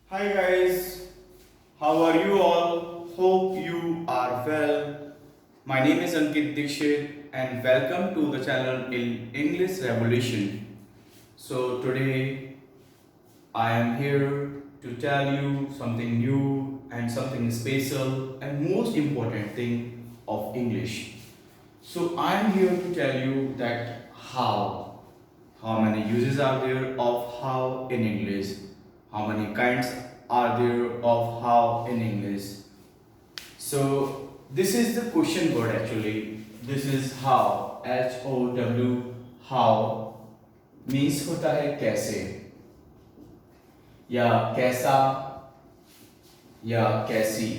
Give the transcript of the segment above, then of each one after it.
Hi guys, how are you all? Hope you are well. My name is Ankit Dixit and welcome to the channel in English Revolution. So today I am here to tell you something new and something special and most important thing of English. So I am here to tell you that how many uses are there of how in English, how many kinds are there of how in English. So this is the question word actually. This is how, HOW, how means होता है कैसे या कैसा या कैसी,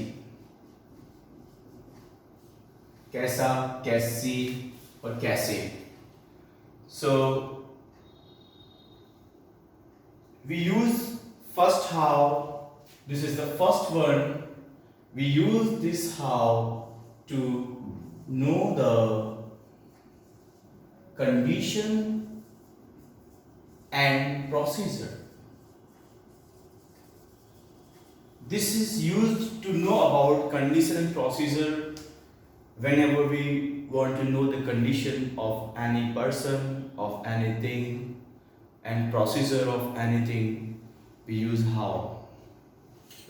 कैसा, कैसी और कैसे. So we use first how, this is the first one. We use this how to know the condition and procedure. This is used to know about condition and procedure whenever we want to know the condition of any person, of anything, and procedure of anything. We use how.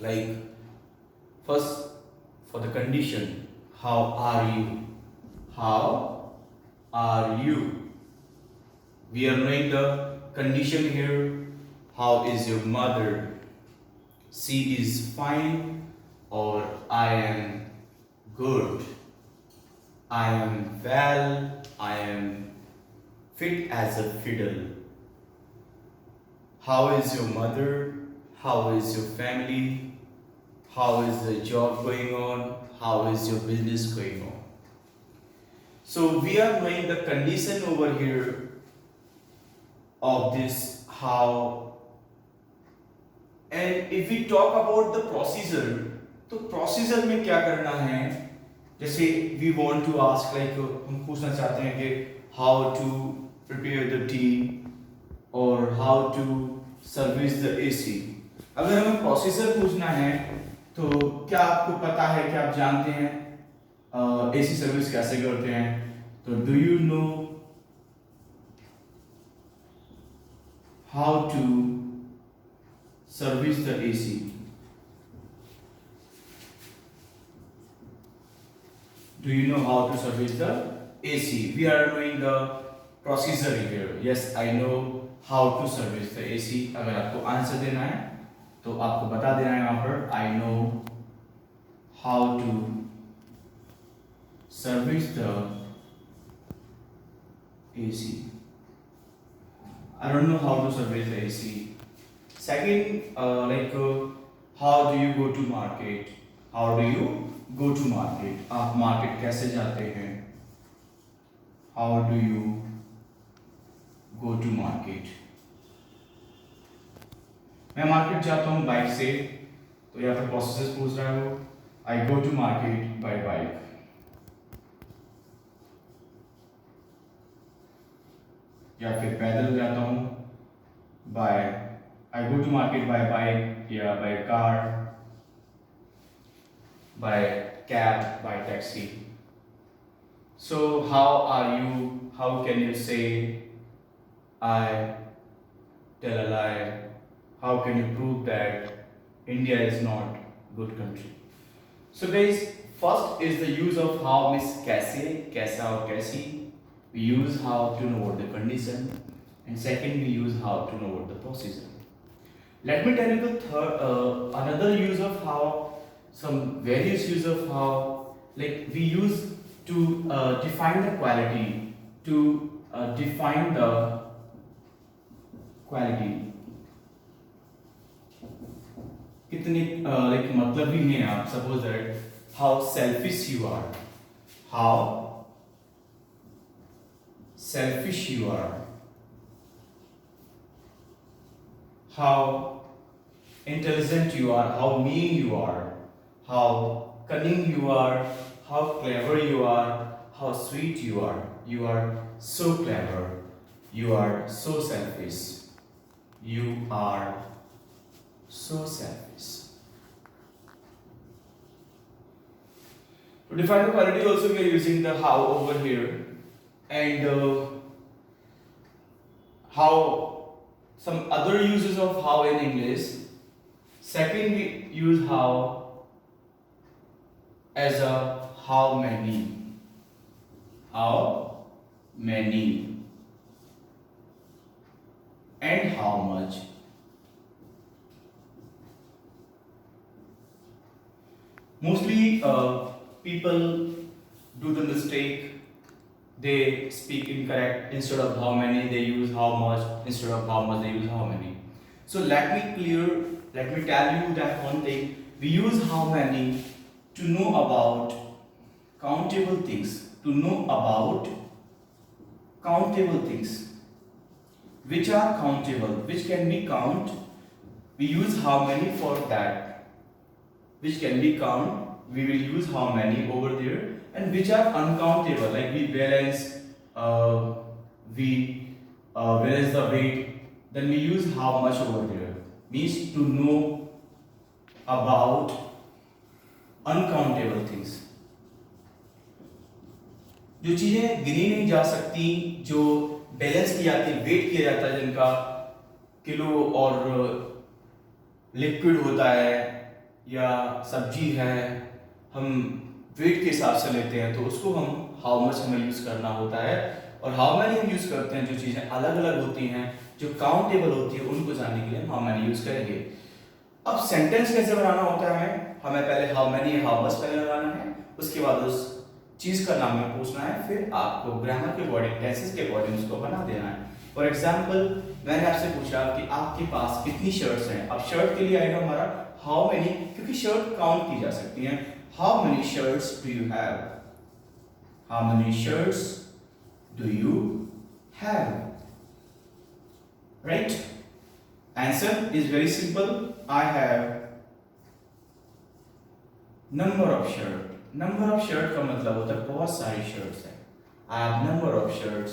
Like first, for the condition, how are you? How are you? We are knowing the condition here. How is your mother? She is fine, or I am good. I am well. I am fit as a fiddle. How is your mother? How is your family? How is the job going on? How is your business going on? So we are knowing the condition over here of this how. And if we talk about the procedure, तो procedure में क्या करना है? जैसे we want to ask, like हम पूछना चाहते हैं कि how to prepare the tea or how to service the AC. अगर हमें procedure पूछना है तो क्या आपको पता है, क्या आप जानते हैं AC सर्विस कैसे करते हैं? तो do you know how to service the AC? Do you know how to service the AC? We are knowing the procedure here. Yes, I know how to service the AC. अगर आपको answer देना है तो आपको बता देना है यहाँ पर I know how to service the AC. I don't know how to service the AC. Second, how do you go to market? How do you go to market? आप market कैसे जाते हैं? How do you go to market? मैं market जाता हूँ bike से, तो यहाँ पर प्रोसेस पूछ रहा है वो. I go to market by bike. या फिर पैदल जाता हूँ by I go to market by bike या by car, by cab, by taxi. So how are you? How can you say I tell a lie? How can you prove that India is not good country? So guys, first is the use of how means कैसे, कैसा और कैसी. We use how to know what the condition, and second we use how to know what the procedure. Let me tell you the third, another use of how, some various use of how, like we use to define the quality, to define the quality. कितने like मतलब ही नहीं आप suppose that how selfish you are, how selfish you are, how intelligent you are, how mean you are, how cunning you are, how clever you are, how sweet you are. You are so clever. You are so selfish. You are So selfish. To define the quality also we are using the how over here, and how some other uses of how in English. Second, we use how as a how many. How many and how much. Mostly people do the mistake, they speak incorrect. Instead of how many they use how much, instead of how much they use how many. So let me tell you that one thing. We use how many to know about countable things, to know about countable things which are countable, which can be count. We use how many for that, which can be count. We will use how many over there, and which are uncountable, like we balance the weight, then we use how much over there, means to know about uncountable things. जो चीजें गिनी नहीं जा सकती, जो balance की जाती है, wait किया जाता है, जिनका किलो और लिक्विड होता है या सब्जी है, हम वेट के हिसाब से लेते हैं, तो उसको हम हाउ मच हमें यूज करना होता है। और हाउ मैनी हम यूज करते हैं जो चीजें अलग अलग होती हैं, जो काउंटेबल होती है, उनको जानने के लिए हम हाउ मैनी यूज करेंगे। अब सेंटेंस कैसे बनाना होता है, हमें पहले हाउ मैनी हाउ मच पहले लगाना है, उसके बाद उस चीज का नाम में पूछना है, फिर आपको ग्रामर के अकॉर्डिंग, टेंसेस के अकॉर्डिंग उसको बना देना है। फॉर एग्जांपल मैंने आपसे पूछा कि आपके पास कितनी शर्ट्स हैं, अब शर्ट के लिए आएगा हमारा हाउ मेनी, क्योंकि शर्ट काउंट की जा सकती हैं। How many shirts do you have, how many shirts do you have, right? Answer is very simple, I have number of shirt. Number of shirt का मतलब होता है बहुत सारी शर्ट्स हैं। I have number of shirts,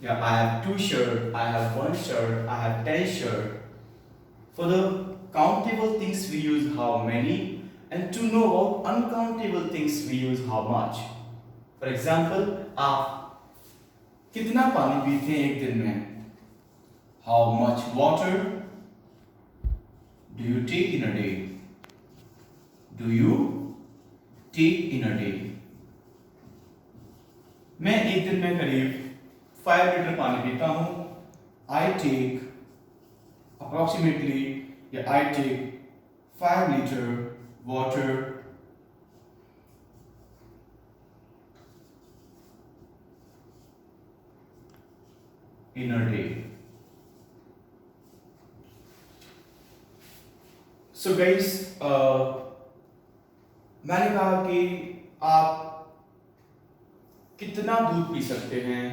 या I have 2 shirt, I have 1 shirt, I have 10 shirt. For the countable things we use how many, and to know about uncountable things we use how much. For example, आप कितना पानी पीते हैं एक दिन में? How much water do you take in a day? Do you take in a day? मैं एक दिन में करीब 5 लीटर पानी पीता हूं। I take approximately, I take 5 liter water in a day. So guys, मैंने कहा कि आप कितना दूध पी सकते हैं,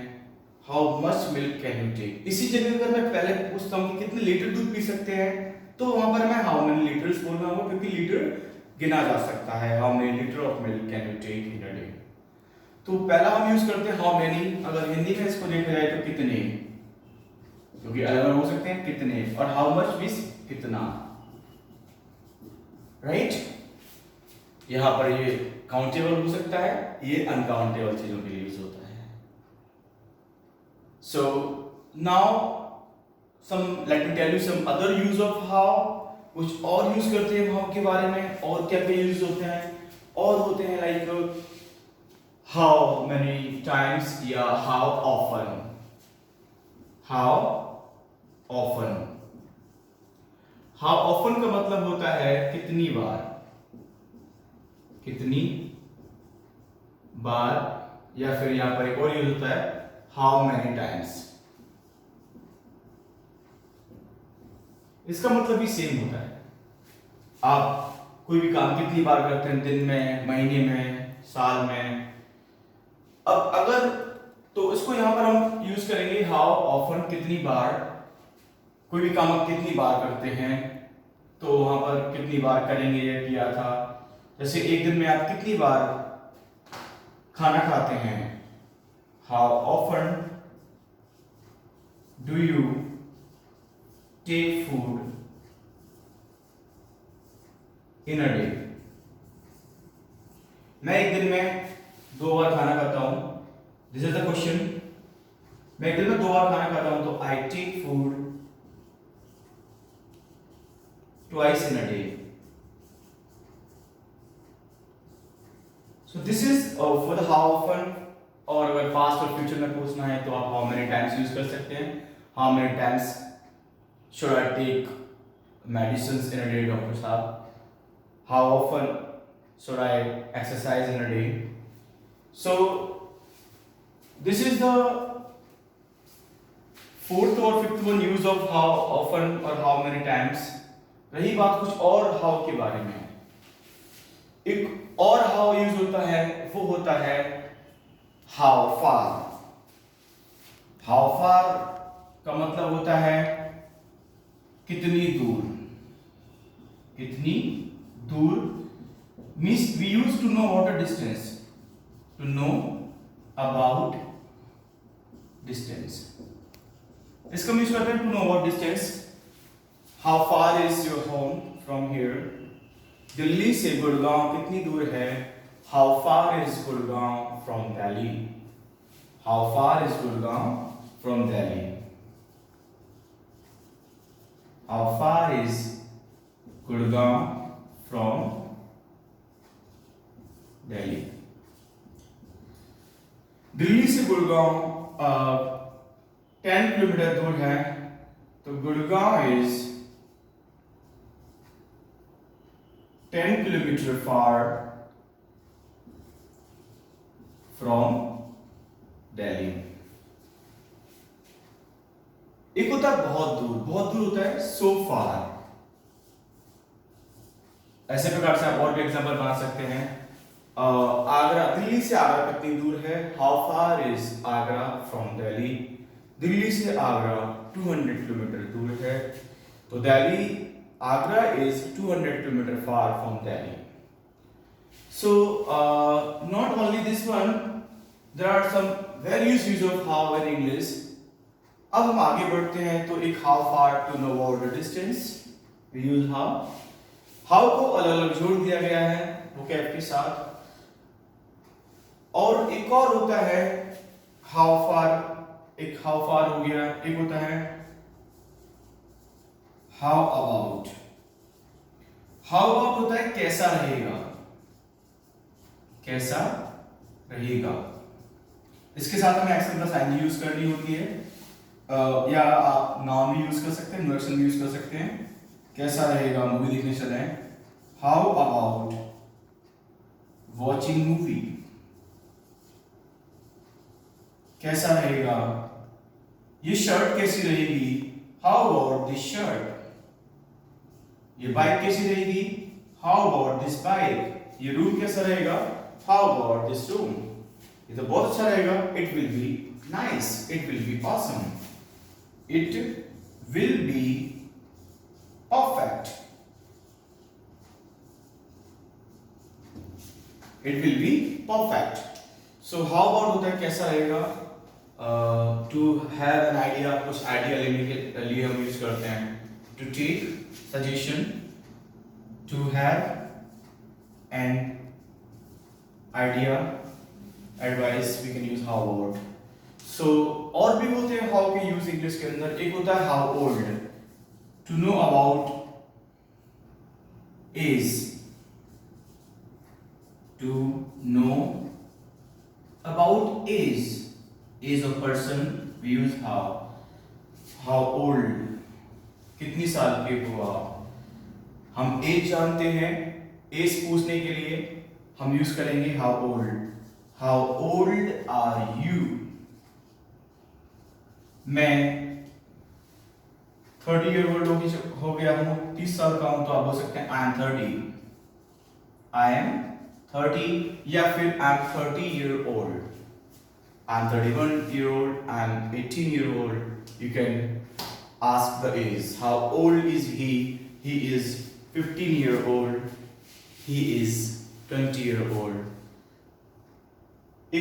how much milk can you take. इसी जगह अगर मैं पहले पूछता हूँ कि कितने लीटर दूध पी सकते हैं, तो वहां पर मैं हाउ मेनी लीटर्स बोल रहा हूँ, क्योंकि लीटर गिना जा सकता है। How many litre of milk can you take in a day. तो पहला हम यूज करते हैं हाउ मेनी। अगर हिंदी में इसको देखा जाए तो कितने, क्योंकि अलग अलग हो सकते हैं कितने, और हाउ मच मींस कितना, राइट? यहां पर ये काउंटेबल हो सकता है, ये अनकाउंटेबल चीजों के लिए यूज होता है। So now let me tell you some other use of how। कुछ और यूज करते हैं हाउ के बारे में, और क्या क्या यूज होते हैं, और होते हैं लाइक हाउ मेनी टाइम्स या how often. How often, how often का मतलब होता है कितनी बार, कितनी बार, या फिर यहां पर एक और यूज होता है हाउ मेनी टाइम्स। इसका मतलब भी सेम होता है, आप कोई भी काम कितनी बार करते हैं, दिन में, महीने में, साल में। अब अगर तो इसको यहां पर हम यूज करेंगे हाउ ऑफन, कितनी बार, कोई भी काम आप कितनी बार करते हैं, तो वहां पर कितनी बार करेंगे ये किया था। जैसे एक दिन में आप कितनी बार खाना खाते हैं, how often do you take food in a day? मैं एक दिन में 2 बार खाना खाता हूं. This is the question. मैं एक दिन में 2 बार खाना खाता हूं, तो I take food twice in a day. So this is for the how often, और अगर past और future में पूछना है तो आप how many times यूज कर सकते हैं. How many times should I take medicines in a day, doctor साहब? How often should I exercise in a day? So this is the fourth or fifth one use of how often or how many times. रही बात कुछ और how के बारे में. एक और हाउ यूज होता है, वो होता है हाउ फार. हाउ फार का मतलब होता है कितनी दूर. कितनी दूर means we use to know about a distance. To know about distance. इसका यूज करते हैं to know about distance. How far is your home from here? Delhi से गुड़गांव कितनी दूर है? How far is Gurgaon from Delhi? How far is Gurgaon from Delhi? How far is Gurgaon from Delhi? Delhi से Gurgaon 10 kilometre दूर है, तो Gurgaon is 10 kilometer far from Delhi. एक होता है बहुत दूर. बहुत दूर होता है so far. ऐसे प्रकार से आप और भी एग्जांपल बना सकते हैं. आगरा, दिल्ली से आगरा कितनी दूर है? How far is Agra from Delhi? Delhi से आगरा 200 किलोमीटर दूर है, तो Delhi Agra is 200 km far from Delhi. So not only this one, there are some various use of how in English. अब हम आगे बढ़ते हैं तो एक how far to know about the distance. We use how. How को अलग-अलग जोड़ दिया गया है vocab के साथ. और एक और होता है how far. एक how far हो गया. एक होता है How about. How about होता है कैसा रहेगा. कैसा रहेगा. इसके साथ हमें एक्शन प्लस आईएनजी यूज करनी होती है, या आप नाउन भी यूज कर सकते हैं, इनवर्सन भी यूज कर सकते हैं. कैसा रहेगा, मूवी देखने चले. How about watching movie. कैसा रहेगा. ये शर्ट कैसी रहेगी. How about this shirt. ये बाइक कैसी रहेगी. How about this bike. ये रूम कैसा रहेगा. How about this room. ये तो बहुत अच्छा रहेगा. It will be nice. It will be awesome. It will be perfect. It will be perfect. So how about होता है कैसा रहेगा. To have an idea, कुछ आइडिया लेने के लिए हम यूज करते हैं. To take suggestion, to have an idea, advice, we can use how about. So और भी होते हैं how के यूज इंग्लिश के अंदर. एक होता है how old. To know about age. To know about age. Age of person, we use how. How old. कितनी साल के हो आप. हम एज जानते हैं. एज पूछने के लिए हम यूज करेंगे how old. How old are you? मैं 30 year old हो गया हूँ, 30 साल का हूँ, तो आप बोल सकते हैं I am 30. I am 30 या फिर I am 30 year old. I am 31 year old. I am 18 year old. You can ask the age. How old is he? He is 15 year old. He is 20 year old.